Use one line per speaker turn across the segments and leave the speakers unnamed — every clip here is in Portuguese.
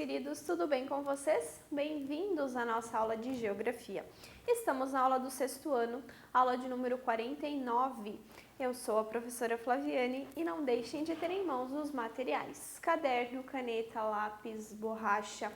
queridos, tudo bem com vocês? Bem-vindos à nossa aula de Geografia. Estamos na aula do sexto ano, aula de número 49. Eu sou a professora Flaviane e não deixem de ter em mãos os materiais: caderno, caneta, lápis, borracha,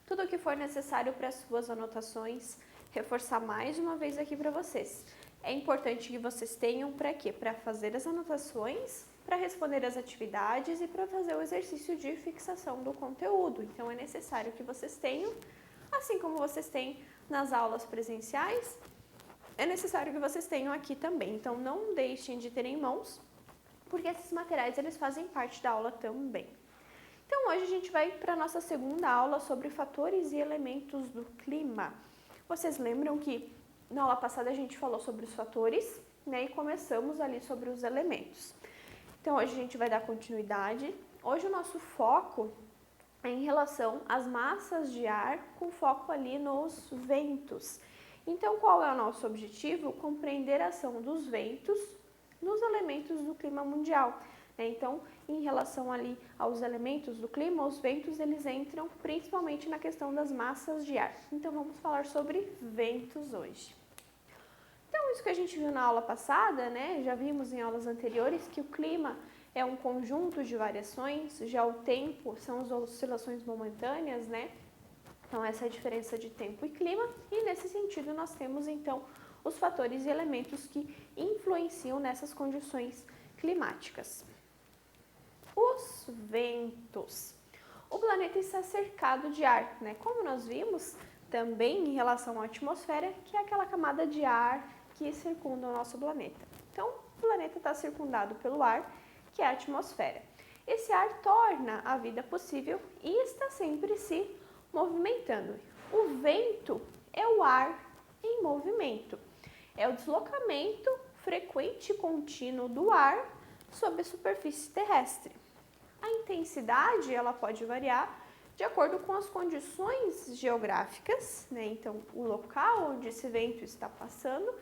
tudo o que for necessário para as suas anotações. Reforçar mais uma vez aqui para vocês. É importante que vocês tenham para quê? Para fazer as anotações, para responder as atividades e para fazer o exercício de fixação do conteúdo. Então, é necessário que vocês tenham, assim como vocês têm nas aulas presenciais, é necessário que vocês tenham aqui também. Então, não deixem de ter em mãos, porque esses materiais eles fazem parte da aula também. Então, hoje a gente vai para a nossa segunda aula sobre fatores e elementos do clima. Vocês lembram que na aula passada a gente falou sobre os fatores, né, e começamos ali sobre os elementos. Então, hoje a gente vai dar continuidade. Hoje o nosso foco é em relação às massas de ar, com foco ali nos ventos. Então, qual é o nosso objetivo? Compreender a ação dos ventos nos elementos do clima mundial. Então, em relação ali aos elementos do clima, os ventos eles entram principalmente na questão das massas de ar. Então, vamos falar sobre ventos hoje. Então, isso que a gente viu na aula passada, né? Já vimos em aulas anteriores que o clima é um conjunto de variações, já o tempo são as oscilações momentâneas, né? Então, essa é a diferença de tempo e clima, e nesse sentido nós temos então os fatores e elementos que influenciam nessas condições climáticas. Os ventos. O planeta está cercado de ar, né? Como nós vimos também em relação à atmosfera, que é aquela camada de ar que circunda o nosso planeta. Então, o planeta está circundado pelo ar, que é a atmosfera. Esse ar torna a vida possível e está sempre se movimentando. O vento é o ar em movimento. É o deslocamento frequente e contínuo do ar sobre a superfície terrestre. A intensidade ela pode variar de acordo com as condições geográficas, né? Então, o local onde esse vento está passando,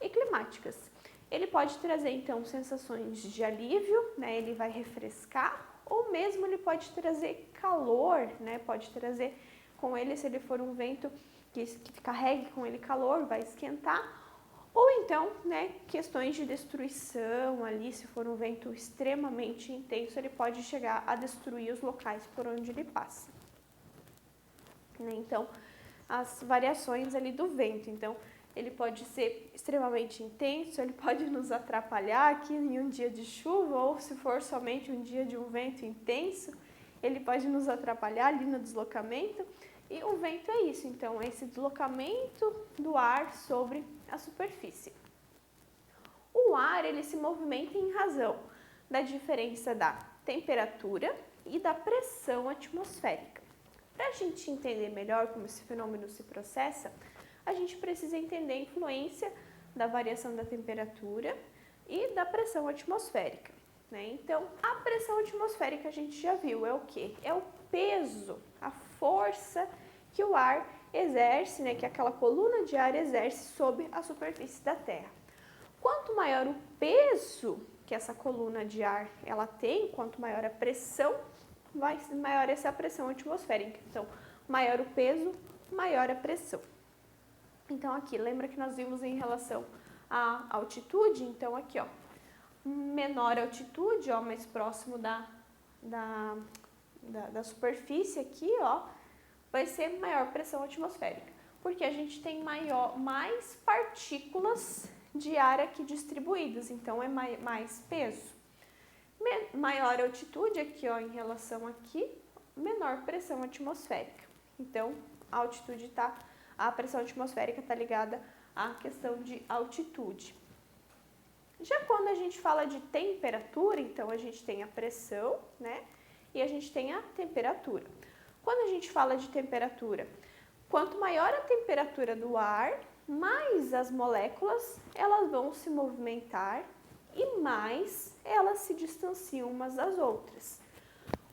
e climáticas. Ele pode trazer, então, sensações de alívio, né? Ele vai refrescar, ou mesmo ele pode trazer calor, né? Pode trazer com ele, se ele for um vento que carregue com ele calor, vai esquentar. Ou então, né, questões de destruição ali, se for um vento extremamente intenso, ele pode chegar a destruir os locais por onde ele passa. Então, as variações ali do vento. Então, ele pode ser extremamente intenso, ele pode nos atrapalhar aqui em um dia de chuva, ou se for somente um dia de um vento intenso, ele pode nos atrapalhar ali no deslocamento. E o vento é isso, então, esse deslocamento do ar sobre a superfície. O ar, ele se movimenta em razão da diferença da temperatura e da pressão atmosférica. Para a gente entender melhor como esse fenômeno se processa, a gente precisa entender a influência da variação da temperatura e da pressão atmosférica, né? Então, a pressão atmosférica a gente já viu, é o quê? É o peso, a força que o ar exerce, né? Que aquela coluna de ar exerce sobre a superfície da Terra. Quanto maior o peso que essa coluna de ar ela tem, quanto maior a pressão, maior essa a pressão atmosférica. Então, maior o peso, maior a pressão. Então, aqui, lembra que nós vimos em relação à altitude? Então, aqui, ó, menor altitude, ó, mais próximo da superfície aqui, ó, vai ser maior pressão atmosférica, porque a gente tem mais partículas de ar aqui distribuídas, então é mais peso. Maior altitude aqui, ó, em relação aqui, menor pressão atmosférica. Então, a pressão atmosférica está ligada à questão de altitude. Já quando a gente fala de temperatura, então a gente tem a pressão, né? E a gente tem a temperatura. Quando a gente fala de temperatura, quanto maior a temperatura do ar, mais as moléculas elas vão se movimentar e mais elas se distanciam umas das outras.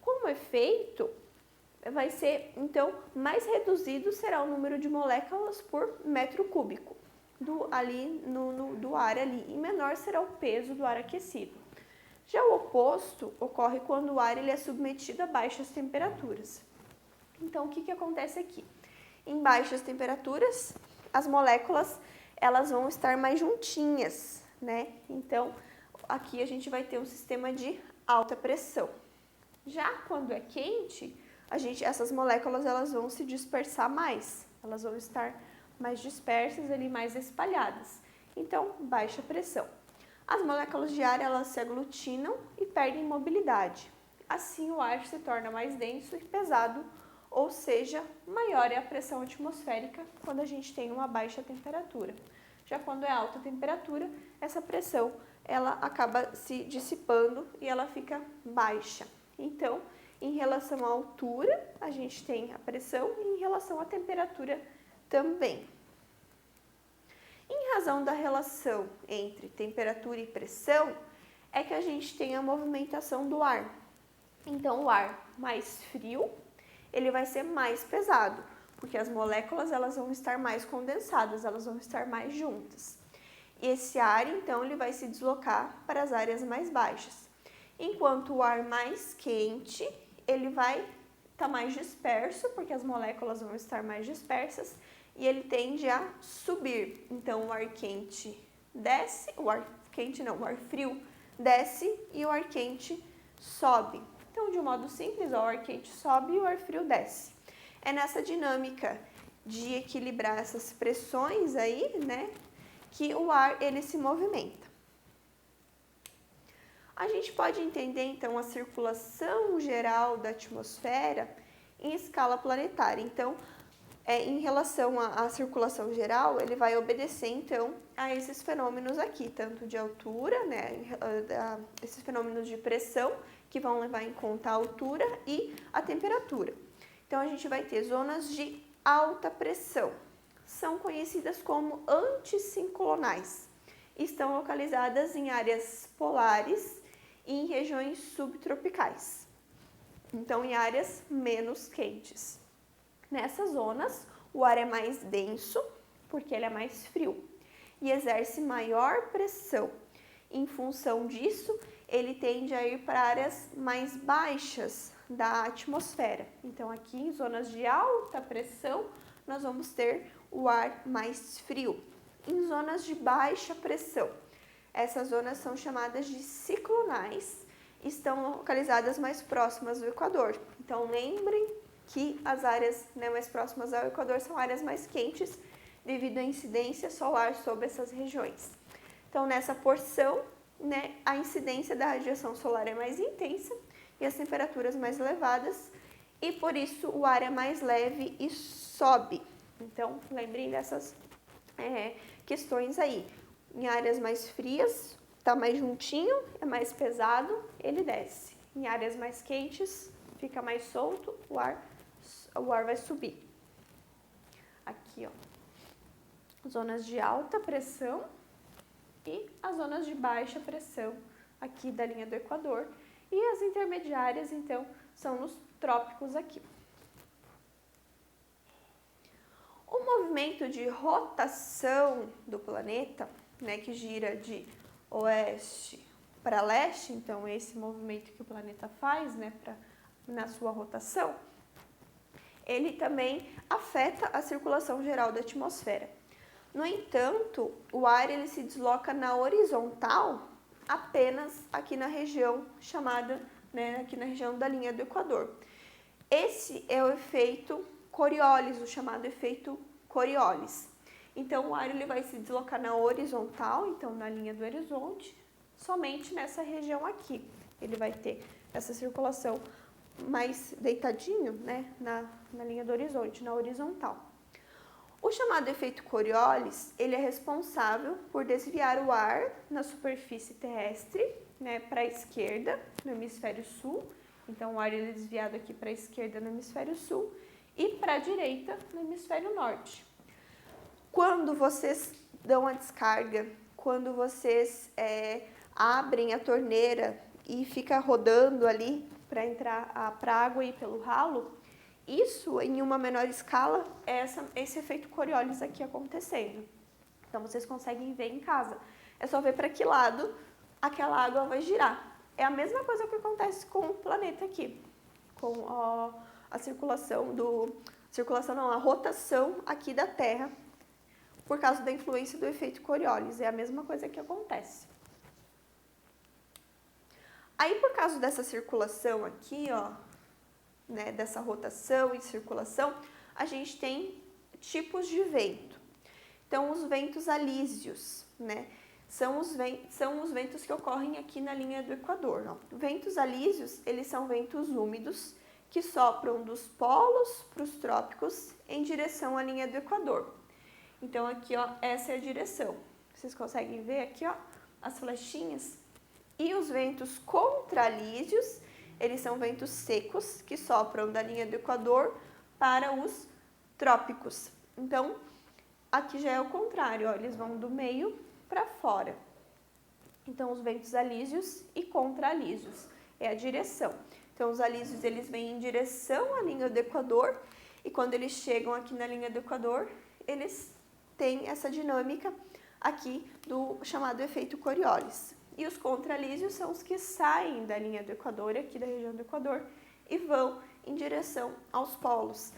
Como efeito, vai ser, então, mais reduzido será o número de moléculas por metro cúbico do ar ali, e menor será o peso do ar aquecido. Já o oposto ocorre quando o ar ele é submetido a baixas temperaturas. Então, o que que acontece aqui? Em baixas temperaturas, as moléculas elas vão estar mais juntinhas, né? Então, aqui a gente vai ter um sistema de alta pressão. Já quando é quente, essas moléculas elas vão se dispersar mais, elas vão estar mais dispersas ali, mais espalhadas. Então, baixa pressão. As moléculas de ar elas se aglutinam e perdem mobilidade. Assim, o ar se torna mais denso e pesado, ou seja, maior é a pressão atmosférica quando a gente tem uma baixa temperatura. Já quando é alta temperatura, essa pressão ela acaba se dissipando e ela fica baixa. Então, em relação à altura, a gente tem a pressão e em relação à temperatura também. Em razão da relação entre temperatura e pressão, é que a gente tem a movimentação do ar. Então, o ar mais frio, ele vai ser mais pesado, porque as moléculas elas vão estar mais condensadas, elas vão estar mais juntas. E esse ar, então, ele vai se deslocar para as áreas mais baixas. Enquanto o ar mais quente, ele vai estar mais disperso, porque as moléculas vão estar mais dispersas, e ele tende a subir. Então, o ar quente desce, o ar frio desce e o ar quente sobe. Então, de um modo simples, o ar quente sobe e o ar frio desce. É nessa dinâmica de equilibrar essas pressões aí, né, que o ar ele se movimenta. A gente pode entender, então, a circulação geral da atmosfera em escala planetária. Então, em relação à circulação geral, ele vai obedecer, então, a esses fenômenos aqui, tanto de altura, né, esses fenômenos de pressão, que vão levar em conta a altura e a temperatura. Então, a gente vai ter zonas de alta pressão. São conhecidas como anticinclonais. Estão localizadas em áreas polares e em regiões subtropicais. Então, em áreas menos quentes. Nessas zonas, o ar é mais denso, porque ele é mais frio, e exerce maior pressão. Em função disso, ele tende a ir para áreas mais baixas da atmosfera. Então, aqui em zonas de alta pressão, nós vamos ter o ar mais frio. Em zonas de baixa pressão, essas zonas são chamadas de ciclonais, estão localizadas mais próximas do Equador. Então, lembrem que as áreas mais próximas ao Equador são áreas mais quentes devido à incidência solar sobre essas regiões. Então, nessa porção, a incidência da radiação solar é mais intensa e as temperaturas mais elevadas, e por isso o ar é mais leve e sobe. Então, lembrem dessas questões aí. Em áreas mais frias, está mais juntinho, é mais pesado, ele desce. Em áreas mais quentes, fica mais solto, o ar vai subir. Aqui, ó, zonas de alta pressão e as zonas de baixa pressão aqui da linha do Equador. E as intermediárias, então, são nos trópicos aqui. O movimento de rotação do planeta, que gira de oeste para leste, então esse movimento que o planeta faz, na sua rotação, ele também afeta a circulação geral da atmosfera. No entanto, o ar ele se desloca na horizontal apenas aqui na região chamada, aqui na região da linha do Equador. Esse é o efeito Coriolis, o chamado efeito Coriolis. Então, o ar ele vai se deslocar na horizontal, então na linha do horizonte, somente nessa região aqui. Ele vai ter essa circulação mais deitadinho, na linha do horizonte, na horizontal. O chamado efeito Coriolis, ele é responsável por desviar o ar na superfície terrestre, para a esquerda, no hemisfério sul. Então, o ar ele é desviado aqui para a esquerda no hemisfério sul e para a direita no hemisfério norte. Quando vocês dão a descarga, quando vocês abrem a torneira e fica rodando ali para entrar para a água ir pelo ralo, isso em uma menor escala é esse efeito Coriolis aqui acontecendo. Então vocês conseguem ver em casa. É só ver para que lado aquela água vai girar. É a mesma coisa que acontece com o planeta aqui, com a rotação aqui da Terra por causa da influência do efeito Coriolis. É a mesma coisa que acontece. Aí, por causa dessa circulação aqui, ó, né, dessa rotação e circulação, a gente tem tipos de vento. Então, os ventos alísios, né, são os ventos que ocorrem aqui na linha do Equador. Ó. Ventos alísios, eles são ventos úmidos que sopram dos polos para os trópicos em direção à linha do Equador. Então, aqui, ó, essa é a direção. Vocês conseguem ver aqui, ó, as flechinhas? E os ventos contralísios, eles são ventos secos que sopram da linha do Equador para os trópicos. Então, aqui já é o contrário, ó, eles vão do meio para fora. Então, os ventos alísios e contralísios é a direção. Então, os alísios, eles vêm em direção à linha do Equador e quando eles chegam aqui na linha do Equador, eles têm essa dinâmica aqui do chamado efeito Coriolis. E os contralísios são os que saem da linha do Equador, aqui da região do Equador, e vão em direção aos polos.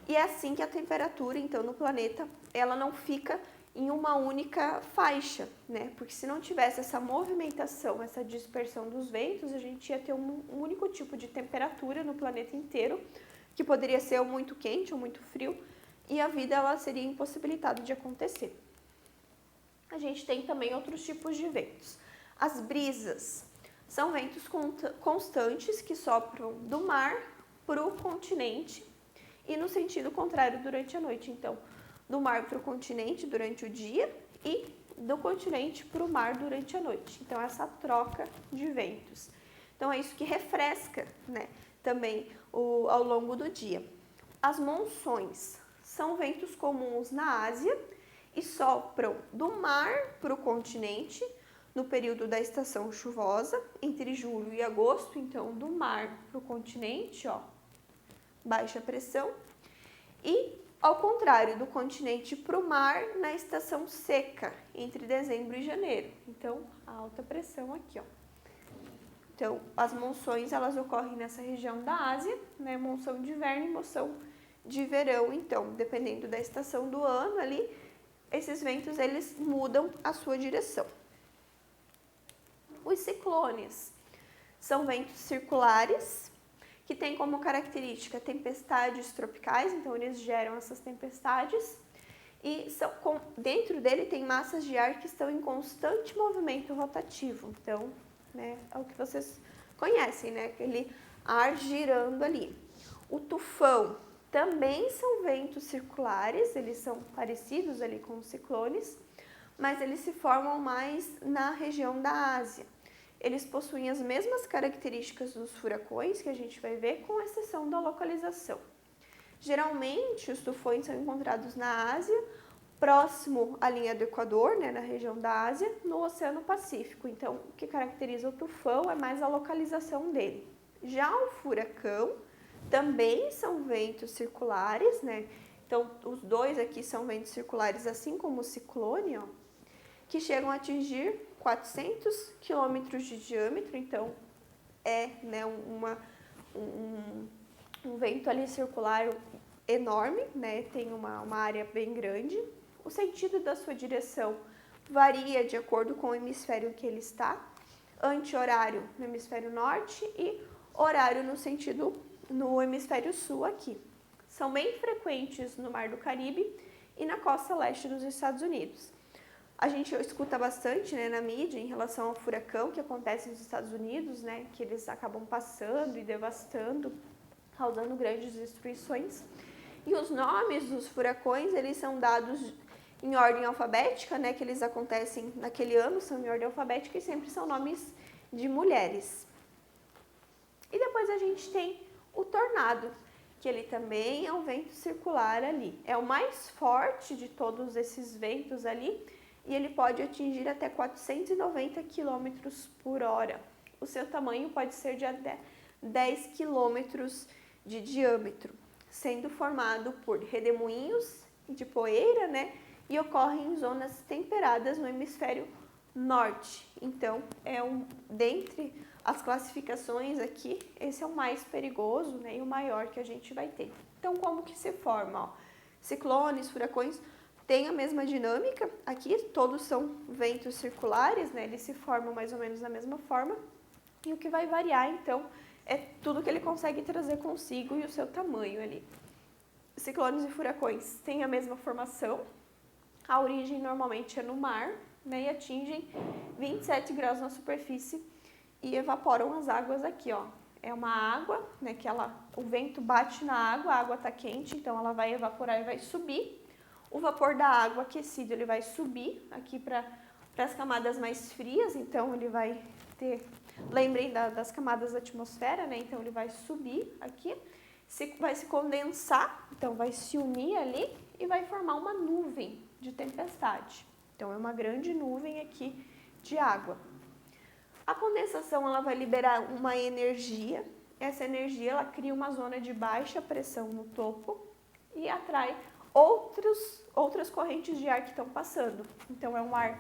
E é assim que a temperatura, então, no planeta, ela não fica em uma única faixa, né? Porque se não tivesse essa movimentação, essa dispersão dos ventos, a gente ia ter um único tipo de temperatura no planeta inteiro, que poderia ser ou muito quente ou muito frio, e a vida ela seria impossibilitada de acontecer. A gente tem também outros tipos de ventos. As brisas são ventos constantes que sopram do mar para o continente e no sentido contrário durante a noite. Então, do mar para o continente durante o dia e do continente para o mar durante a noite. Então, essa troca de ventos. Então, é isso que refresca, né, também ao longo do dia. As monções são ventos comuns na Ásia e sopram do mar para o continente no período da estação chuvosa, entre julho e agosto, então do mar para o continente, ó, baixa pressão, e ao contrário, do continente para o mar na estação seca, entre dezembro e janeiro, então alta pressão aqui, ó. Então, as monções, elas ocorrem nessa região da Ásia, né, monção de inverno e monção de verão, então, dependendo da estação do ano ali, esses ventos, eles mudam a sua direção. Os ciclones são ventos circulares que têm como característica tempestades tropicais, então eles geram essas tempestades e dentro dele tem massas de ar que estão em constante movimento rotativo. Então, né, é o que vocês conhecem, né, aquele ar girando ali. O tufão também são ventos circulares, eles são parecidos ali com os ciclones, mas eles se formam mais na região da Ásia. Eles possuem as mesmas características dos furacões, que a gente vai ver, com exceção da localização. Geralmente, os tufões são encontrados na Ásia, próximo à linha do Equador, né, na região da Ásia, no Oceano Pacífico. Então, o que caracteriza o tufão é mais a localização dele. Já o furacão também são ventos circulares, né? Então, os dois aqui são ventos circulares, assim como o ciclone, ó, que chegam a atingir 400 quilômetros de diâmetro, então é, né, um vento ali circular enorme, né, tem uma área bem grande. O sentido da sua direção varia de acordo com o hemisfério que ele está, anti-horário no hemisfério norte e horário no hemisfério sul aqui. São bem frequentes no Mar do Caribe e na costa leste dos Estados Unidos. A gente escuta bastante, né, na mídia em relação ao furacão que acontece nos Estados Unidos, né, que eles acabam passando e devastando, causando grandes destruições. E os nomes dos furacões, eles são dados em ordem alfabética, né, que eles acontecem naquele ano, são em ordem alfabética e sempre são nomes de mulheres. E depois a gente tem o tornado, que ele também é um vento circular ali. É o mais forte de todos esses ventos ali, e ele pode atingir até 490 km por hora. O seu tamanho pode ser de até 10 km de diâmetro, sendo formado por redemoinhos de poeira, né? E ocorre em zonas temperadas no hemisfério norte. Então, dentre as classificações aqui, esse é o mais perigoso, né, e o maior que a gente vai ter. Então, como que se forma? Ó, ciclones, furacões, tem a mesma dinâmica aqui, todos são ventos circulares, né, eles se formam mais ou menos da mesma forma, e o que vai variar, então, é tudo que ele consegue trazer consigo e o seu tamanho ali. Ciclones e furacões têm a mesma formação, a origem normalmente é no mar, né, e atingem 27 graus na superfície e evaporam as águas aqui, ó. É uma água, né, o vento bate na água, a água está quente, então ela vai evaporar e vai subir. O vapor da água aquecido, ele vai subir aqui para as camadas mais frias, então ele vai ter, lembrem das camadas da atmosfera, né, então ele vai subir aqui, vai se condensar, então vai se unir ali e vai formar uma nuvem de tempestade. Então é uma grande nuvem aqui de água. A condensação, ela vai liberar uma energia, essa energia ela cria uma zona de baixa pressão no topo e atrai outras correntes de ar que estão passando. Então é um ar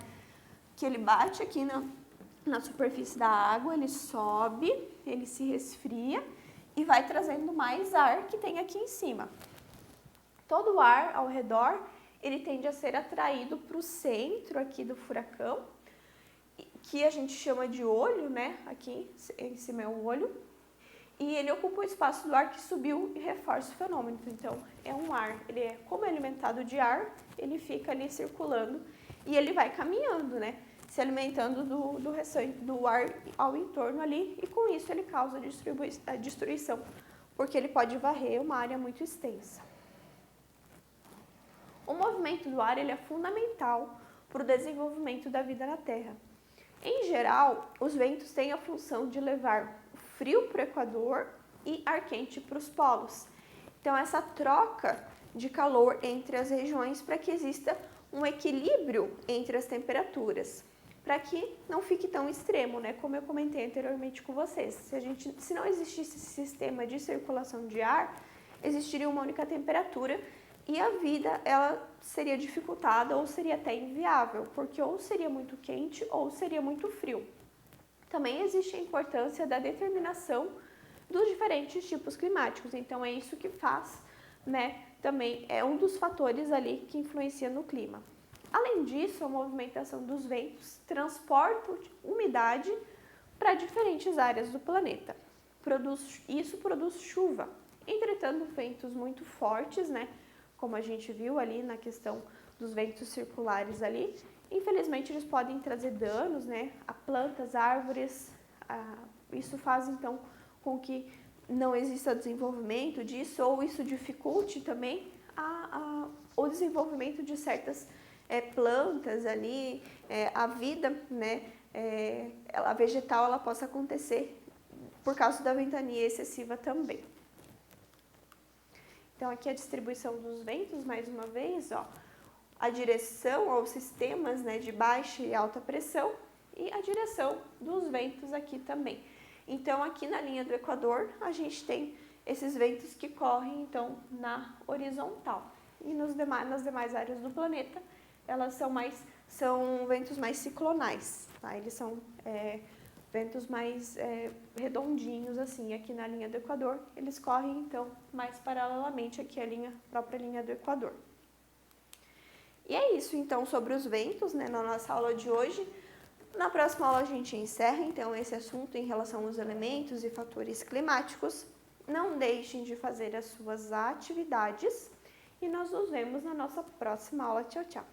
que ele bate aqui na superfície da água, ele sobe, ele se resfria e vai trazendo mais ar que tem aqui em cima. Todo o ar ao redor, ele tende a ser atraído para o centro aqui do furacão, que a gente chama de olho, né? Aqui em cima é o olho. E ele ocupa o espaço do ar que subiu e reforça o fenômeno. Então, é um ar, como é alimentado de ar, ele fica ali circulando e ele vai caminhando, né? Se alimentando do ar ao entorno ali, e com isso ele causa a destruição, porque ele pode varrer uma área muito extensa. O movimento do ar, ele é fundamental para o desenvolvimento da vida na Terra. Em geral, os ventos têm a função de levar frio para o Equador e ar quente para os polos. Então, essa troca de calor entre as regiões para que exista um equilíbrio entre as temperaturas, para que não fique tão extremo, né? Como eu comentei anteriormente com vocês. Se não existisse esse sistema de circulação de ar, existiria uma única temperatura e a vida ela seria dificultada ou seria até inviável, porque ou seria muito quente ou seria muito frio. Também existe a importância da determinação dos diferentes tipos climáticos, então é isso que faz, né, também é um dos fatores ali que influencia no clima. Além disso, a movimentação dos ventos transporta umidade para diferentes áreas do planeta. Isso produz chuva. Entretanto, ventos muito fortes, né, como a gente viu ali na questão dos ventos circulares ali, infelizmente eles podem trazer danos, né, a plantas, árvores. Isso faz então com que não exista desenvolvimento disso, ou isso dificulte também o desenvolvimento de certas plantas ali, a vida, né, a vegetal, ela possa acontecer por causa da ventania excessiva também. Então, aqui a distribuição dos ventos, mais uma vez, ó, a direção aos sistemas, né, de baixa e alta pressão e a direção dos ventos aqui também. Então, aqui na linha do Equador, a gente tem esses ventos que correm, então, na horizontal. E nas demais áreas do planeta, elas são ventos mais ciclonais, tá? Eles são ventos mais redondinhos, assim, aqui na linha do Equador. Eles correm, então, mais paralelamente aqui à própria linha do Equador. E é isso, então, sobre os ventos, né, na nossa aula de hoje. Na próxima aula a gente encerra, então, esse assunto em relação aos elementos e fatores climáticos. Não deixem de fazer as suas atividades e nós nos vemos na nossa próxima aula. Tchau, tchau!